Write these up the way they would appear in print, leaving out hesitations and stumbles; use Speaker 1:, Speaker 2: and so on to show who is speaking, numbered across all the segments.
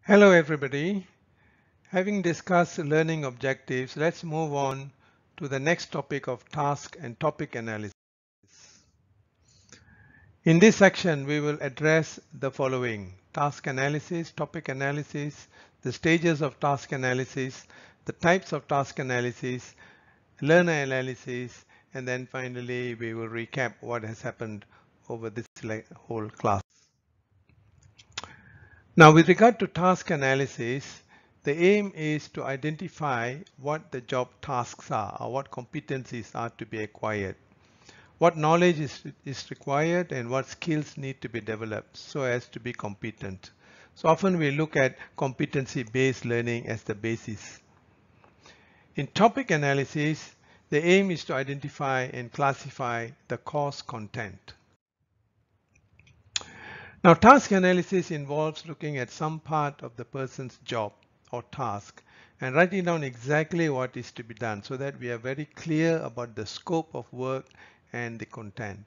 Speaker 1: Hello everybody. Having discussed learning objectives, let's move on to the next topic of task and topic analysis. In this section, we will address the following: task analysis, topic analysis, the stages of task analysis, the types of task analysis, learner analysis, and then finally we will recap what has happened over this whole class. Now, with regard to task analysis, the aim is to identify what the job tasks are or what competencies are to be acquired, what knowledge is required, and what skills need to be developed so as to be competent. So often we look at competency-based learning as the basis. In topic analysis, the aim is to identify and classify the course content. Now, task analysis involves looking at some part of the person's job or task and writing down exactly what is to be done so that we are very clear about the scope of work and the content.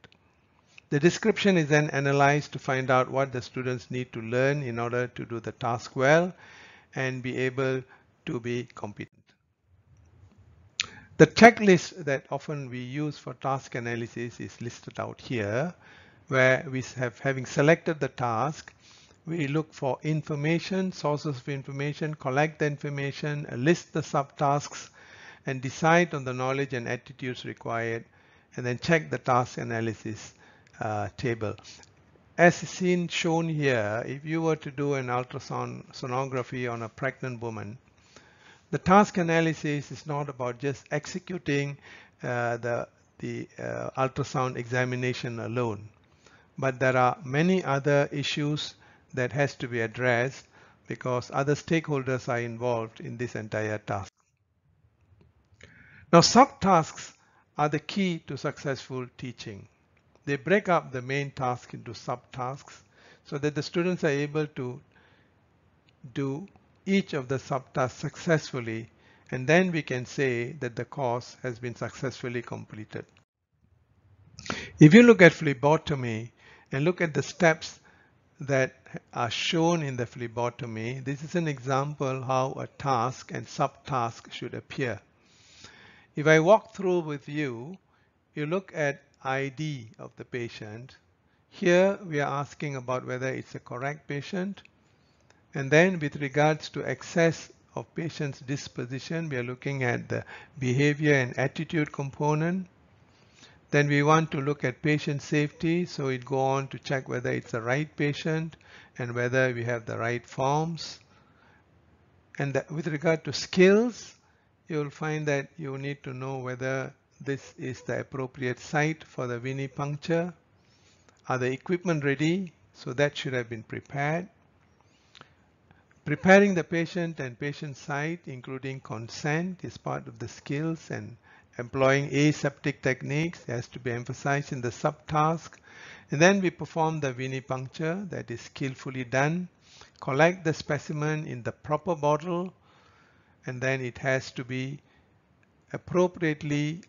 Speaker 1: The description is then analyzed to find out what the students need to learn in order to do the task well and be able to be competent. The checklist that often we use for task analysis is listed out here, where we have, having selected the task, we look for information, sources of information, collect the information, list the subtasks, and decide on the knowledge and attitudes required, and then check the task analysis table. As shown here, if you were to do an ultrasound sonography on a pregnant woman, the task analysis is not about just executing the ultrasound examination alone, but there are many other issues that has to be addressed because other stakeholders are involved in this entire task. Now, subtasks are the key to successful teaching. They break up the main task into subtasks so that the students are able to do each of the subtasks successfully, and then we can say that the course has been successfully completed. If you look at phlebotomy and look at the steps that are shown in the phlebotomy, this is an example how a task and subtask should appear. If I walk through with you, you look at ID of the patient. Here we are asking about whether it's a correct patient. And then with regards to access of patient's disposition, we are looking at the behavior and attitude component. Then we want to look at patient safety, so it go on to check whether it's the right patient and whether we have the right forms. And with regard to skills, you will find that you need to know whether this is the appropriate site for the venipuncture. Are the equipment ready? So that should have been prepared. Preparing the patient and patient site, including consent, is part of the skills, and employing aseptic techniques has to be emphasized in the subtask. And then we perform the venipuncture, that is skillfully done, collect the specimen in the proper bottle, and then it has to be appropriately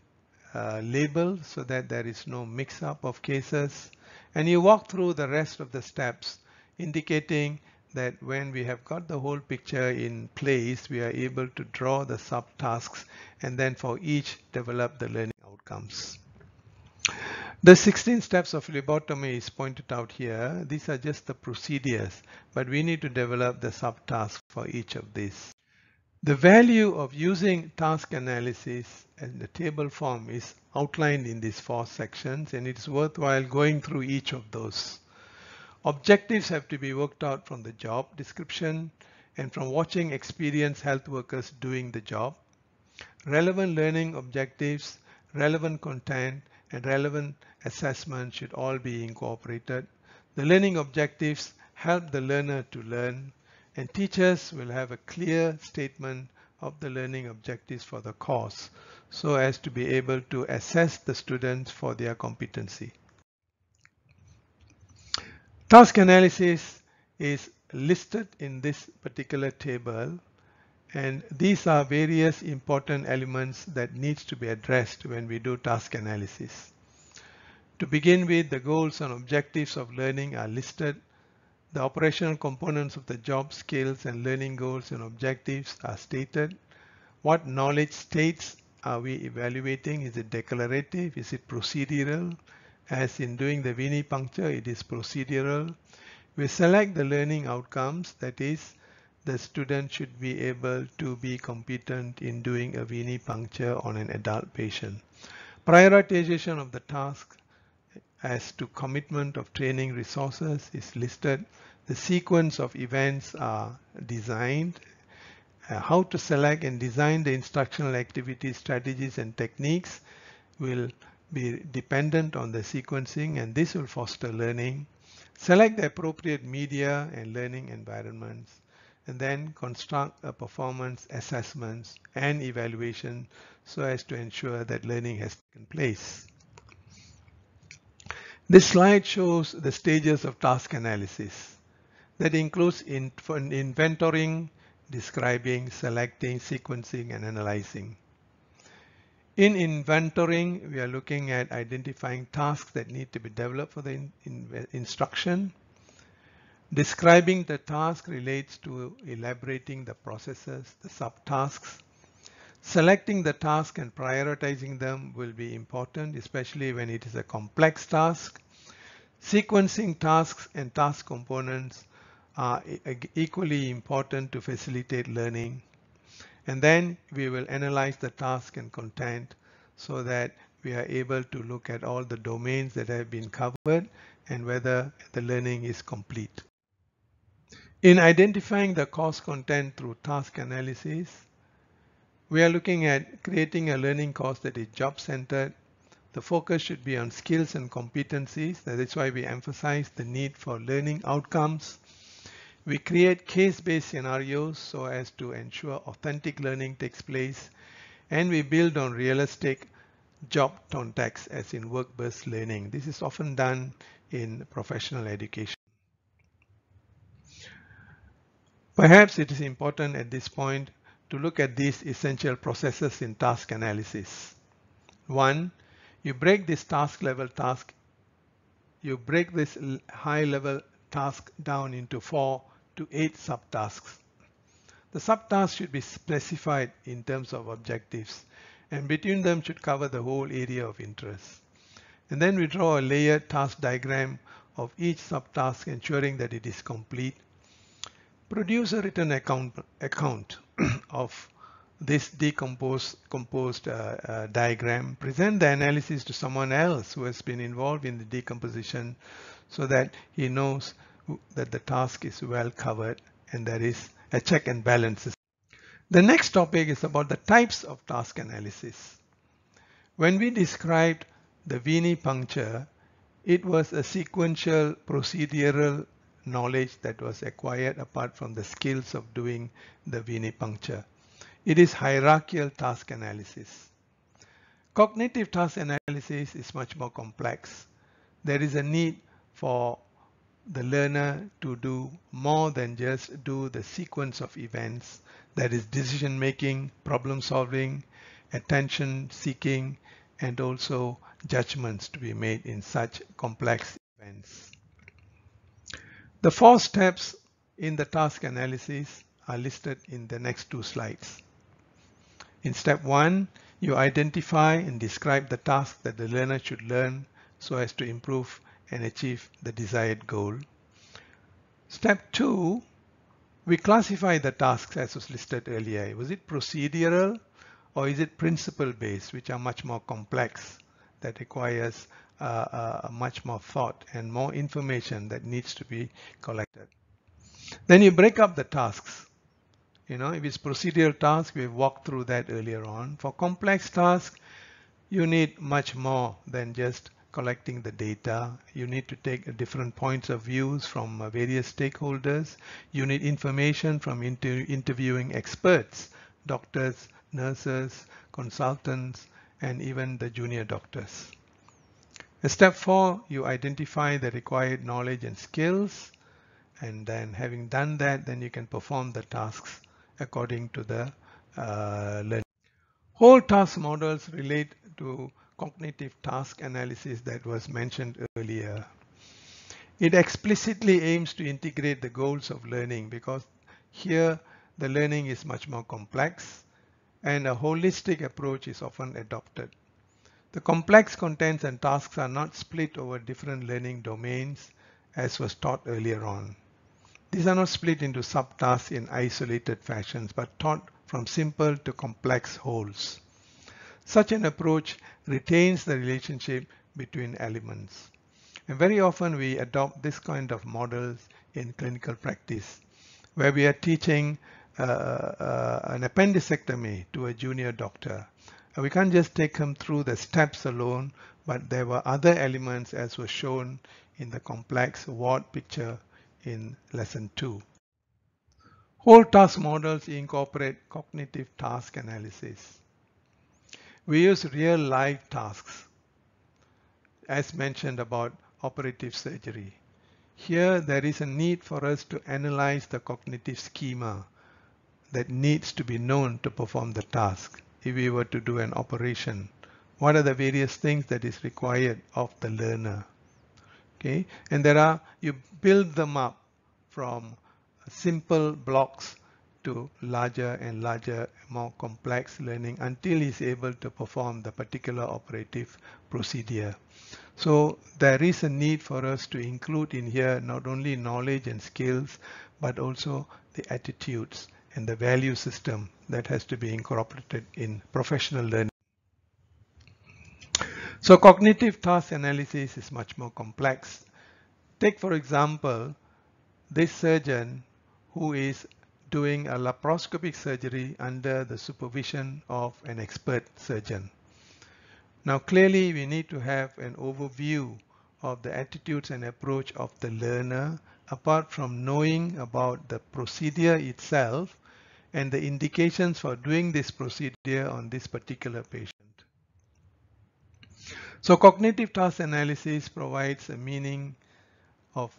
Speaker 1: labeled so that there is no mix-up of cases. And you walk through the rest of the steps, indicating that when we have got the whole picture in place, we are able to draw the subtasks and then for each develop the learning outcomes. The 16 steps of phlebotomy is pointed out here. These are just the procedures, but we need to develop the subtasks for each of these. The value of using task analysis in the table form is outlined in these 4 sections, and it's worthwhile going through each of those. Objectives have to be worked out from the job description and from watching experienced health workers doing the job. Relevant learning objectives, relevant content, and relevant assessment should all be incorporated. The learning objectives help the learner to learn, and teachers will have a clear statement of the learning objectives for the course so as to be able to assess the students for their competency. Task analysis is listed in this particular table, and these are various important elements that needs to be addressed when we do task analysis. To begin with, the goals and objectives of learning are listed. The operational components of the job, skills, and learning goals and objectives are stated. What knowledge states are we evaluating? Is it declarative? Is it procedural? As in doing the venipuncture, it is procedural. We select the learning outcomes, that is, the student should be able to be competent in doing a venipuncture on an adult patient. Prioritization of the task as to commitment of training resources is listed. The sequence of events are designed. How to select and design the instructional activities, strategies, and techniques will be dependent on the sequencing, and this will foster learning. Select the appropriate media and learning environments, and then construct a performance assessments and evaluation so as to ensure that learning has taken place. This slide shows the stages of task analysis. That includes inventorying, describing, selecting, sequencing, and analyzing. In inventorying, we are looking at identifying tasks that need to be developed for the instruction. Describing the task relates to elaborating the processes, the subtasks. Selecting the task and prioritizing them will be important, especially when it is a complex task. Sequencing tasks and task components are equally important to facilitate learning. And then we will analyze the task and content so that we are able to look at all the domains that have been covered and whether the learning is complete. In identifying the course content through task analysis, we are looking at creating a learning course that is job-centered. The focus should be on skills and competencies. That is why we emphasize the need for learning outcomes. We create case-based scenarios so as to ensure authentic learning takes place, and we build on realistic job context as in work-based learning. This is often done in professional education. Perhaps it is important at this point to look at these essential processes in task analysis. 1. You break this high-level task down into 4 to 8 subtasks. The subtasks should be specified in terms of objectives, and between them should cover the whole area of interest. And then we draw a layered task diagram of each subtask, ensuring that it is complete. Produce a written account of this composed diagram. Present the analysis to someone else who has been involved in the decomposition so that he knows that the task is well covered and there is a check and balances. The next topic is about the types of task analysis. When we described the venipuncture, it was a sequential procedural knowledge that was acquired apart from the skills of doing the venipuncture. It is hierarchical task analysis. Cognitive task analysis is much more complex. There is a need for the learner to do more than just do the sequence of events. That is decision making, problem solving, attention seeking, and also judgments to be made in such complex events. The 4 steps in the task analysis are listed in the next 2 slides. In step 1, you identify and describe the task that the learner should learn so as to improve and achieve the desired goal. Step 2, we classify the tasks as was listed earlier. Was it procedural or is it principle-based, which are much more complex, that requires much more thought and more information that needs to be collected. Then you break up the tasks. If it's procedural task, we've walked through that earlier on. For complex tasks, you need much more than just collecting the data. You need to take different points of views from various stakeholders. You need information from interviewing experts, doctors, nurses, consultants, and even the junior doctors. In step 4, you identify the required knowledge and skills, and then having done that, then you can perform the tasks according to the learning. Whole task models relate to cognitive task analysis that was mentioned earlier. It explicitly aims to integrate the goals of learning, because here the learning is much more complex and a holistic approach is often adopted. The complex contents and tasks are not split over different learning domains as was taught earlier on. These are not split into subtasks in isolated fashions, but taught from simple to complex wholes. Such an approach retains the relationship between elements. And very often we adopt this kind of models in clinical practice, where we are teaching an appendicectomy to a junior doctor. We can't just take him through the steps alone, but there were other elements as was shown in the complex ward picture in lesson 2. Whole task models incorporate cognitive task analysis. We use real life tasks, as mentioned about operative surgery. Here there is a need for us to analyze the cognitive schema that needs to be known to perform the task. If we were to do an operation, what are the various things that is required of the learner? Okay, and you build them up from simple blocks to larger and larger, more complex learning until he's able to perform the particular operative procedure. So there is a need for us to include in here not only knowledge and skills, but also the attitudes and the value system that has to be incorporated in professional learning. So cognitive task analysis is much more complex. Take, for example, this surgeon who is doing a laparoscopic surgery under the supervision of an expert surgeon. Now clearly we need to have an overview of the attitudes and approach of the learner, apart from knowing about the procedure itself and the indications for doing this procedure on this particular patient. So cognitive task analysis provides a meaning of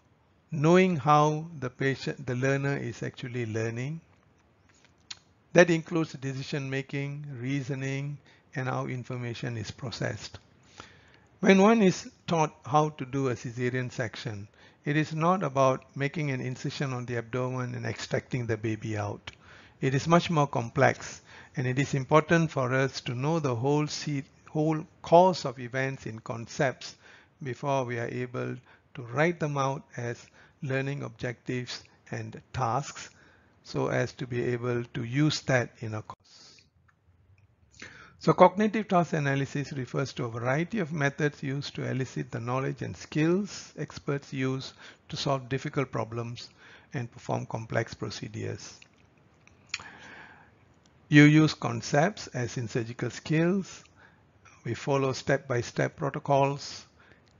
Speaker 1: knowing how the learner is actually learning. That includes decision making, reasoning, and how information is processed. When one is taught how to do a cesarean section, it is not about making an incision on the abdomen and extracting the baby out. It is much more complex, and it is important for us to know the whole course of events in concepts before we are able to write them out as learning objectives and tasks, so as to be able to use that in a course. So cognitive task analysis refers to a variety of methods used to elicit the knowledge and skills experts use to solve difficult problems and perform complex procedures. You use concepts as in surgical skills. We follow step-by-step protocols.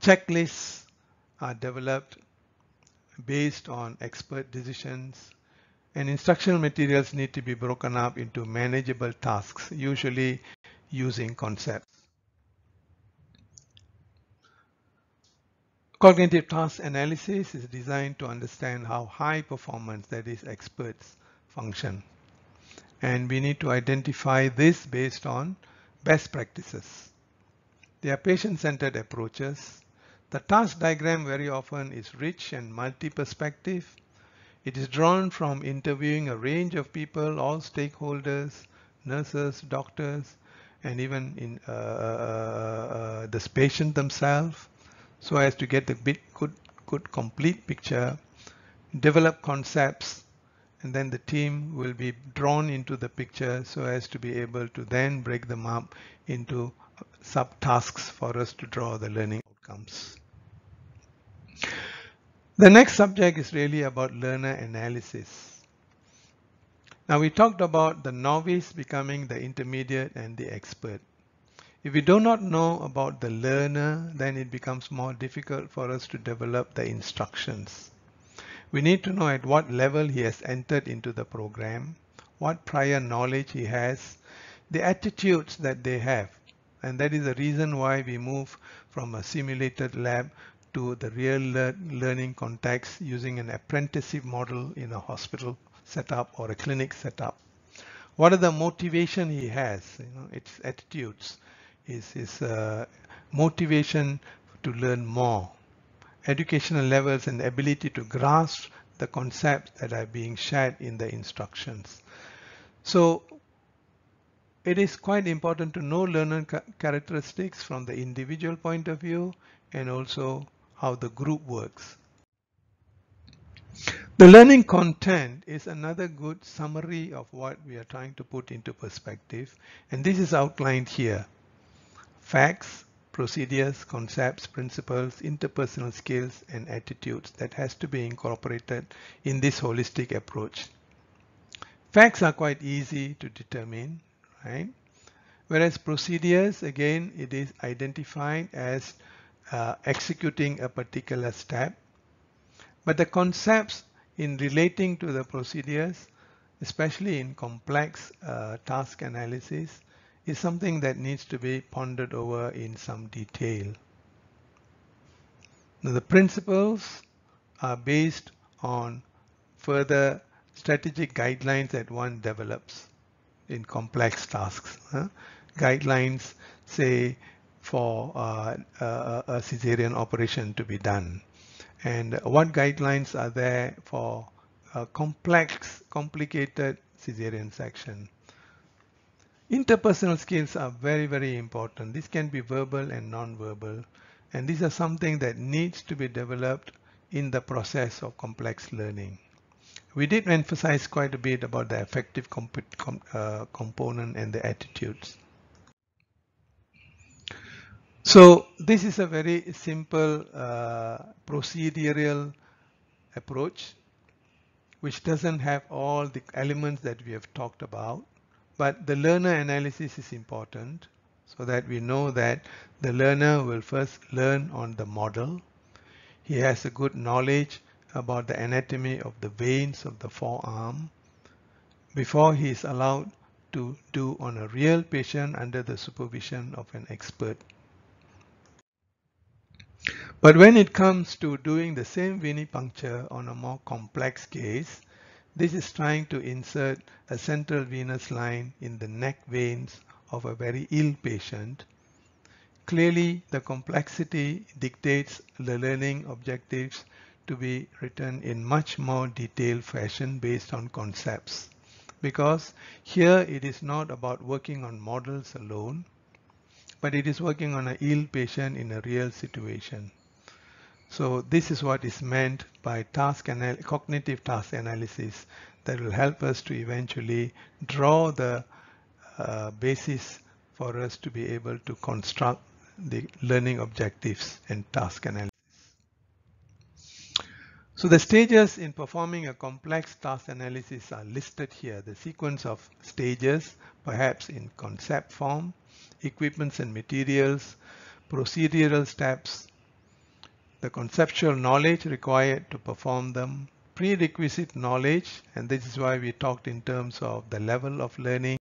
Speaker 1: Checklists are developed based on expert decisions, and instructional materials need to be broken up into manageable tasks, usually using concepts. Cognitive task analysis is designed to understand how high performance, that is experts, function. And we need to identify this based on best practices. There are patient-centered approaches. The task diagram very often is rich and multi-perspective. It is drawn from interviewing a range of people, all stakeholders, nurses, doctors, and even in the patient themselves, so as to get the good complete picture, develop concepts, and then the team will be drawn into the picture so as to be able to then break them up into subtasks for us to draw the learning outcomes. The next subject is really about learner analysis. Now we talked about the novice becoming the intermediate and the expert. If we do not know about the learner, then it becomes more difficult for us to develop the instructions. We need to know at what level he has entered into the program, what prior knowledge he has, the attitudes that they have. And that is the reason why we move from a simulated lab to the real learning context using an apprenticeship model in a hospital setup or a clinic setup. What are the motivation he has? Its attitudes, his motivation to learn more, educational levels and ability to grasp the concepts that are being shared in the instructions. So it is quite important to know learner characteristics from the individual point of view and also how the group works. The learning content is another good summary of what we are trying to put into perspective, and this is outlined here. Facts, procedures, concepts, principles, interpersonal skills, and attitudes that has to be incorporated in this holistic approach. Facts are quite easy to determine, right? Whereas procedures, again, it is identified as executing a particular step. But the concepts in relating to the procedures, especially in complex task analysis, is something that needs to be pondered over in some detail. Now, the principles are based on further strategic guidelines that one develops in complex tasks. Guidelines, say, for a cesarean operation to be done. And what guidelines are there for a complicated cesarean section? Interpersonal skills are very, very important. This can be verbal and non-verbal. And these are something that needs to be developed in the process of complex learning. We did emphasize quite a bit about the affective component and the attitudes. So this is a very simple procedural approach, which doesn't have all the elements that we have talked about. But the learner analysis is important so that we know that the learner will first learn on the model. He has a good knowledge about the anatomy of the veins of the forearm before he is allowed to do on a real patient under the supervision of an expert. But when it comes to doing the same venipuncture on a more complex case, this is trying to insert a central venous line in the neck veins of a very ill patient. Clearly, the complexity dictates the learning objectives to be written in much more detailed fashion based on concepts. Because here it is not about working on models alone, but it is working on an ill patient in a real situation. So this is what is meant by cognitive task analysis that will help us to eventually draw the basis for us to be able to construct the learning objectives and task analysis. So the stages in performing a complex task analysis are listed here. The sequence of stages, perhaps in concept form, equipments and materials, procedural steps, the conceptual knowledge required to perform them, prerequisite knowledge, and this is why we talked in terms of the level of learning.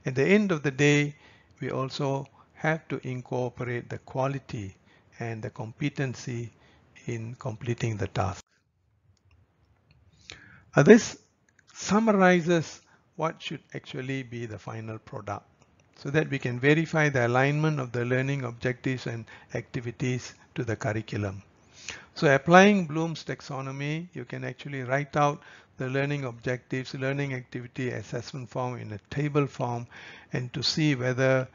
Speaker 1: At the end of the day, we also have to incorporate the quality and the competency in completing the task. This summarizes what should actually be the final product so that we can verify the alignment of the learning objectives and activities to the curriculum. So applying Bloom's taxonomy, you can actually write out the learning objectives, learning activity assessment form in a table form, and to see whether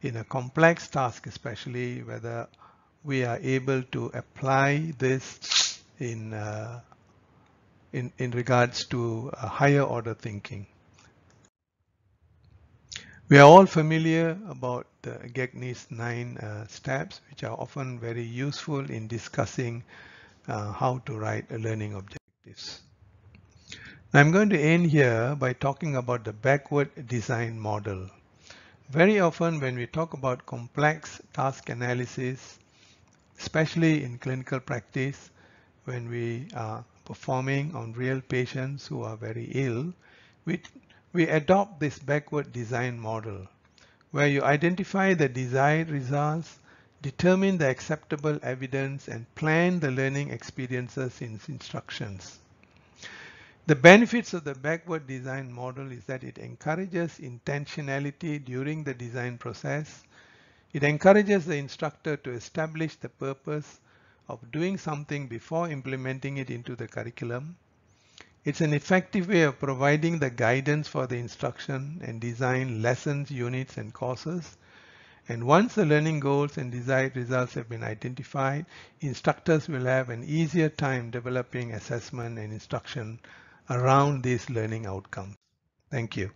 Speaker 1: in a complex task especially, whether we are able to apply this in regards to a higher order thinking. We are all familiar about the Gagne's 9 steps, which are often very useful in discussing how to write a learning objectives. Now I'm going to end here by talking about the backward design model. Very often when we talk about complex task analysis, especially in clinical practice, when we are performing on real patients who are very ill, we adopt this backward design model where you identify the desired results, determine the acceptable evidence, and plan the learning experiences in instructions. The benefits of the backward design model is that it encourages intentionality during the design process. It encourages the instructor to establish the purpose of doing something before implementing it into the curriculum. It's an effective way of providing the guidance for the instruction and design lessons, units, and courses. And once the learning goals and desired results have been identified, instructors will have an easier time developing assessment and instruction around these learning outcomes. Thank you.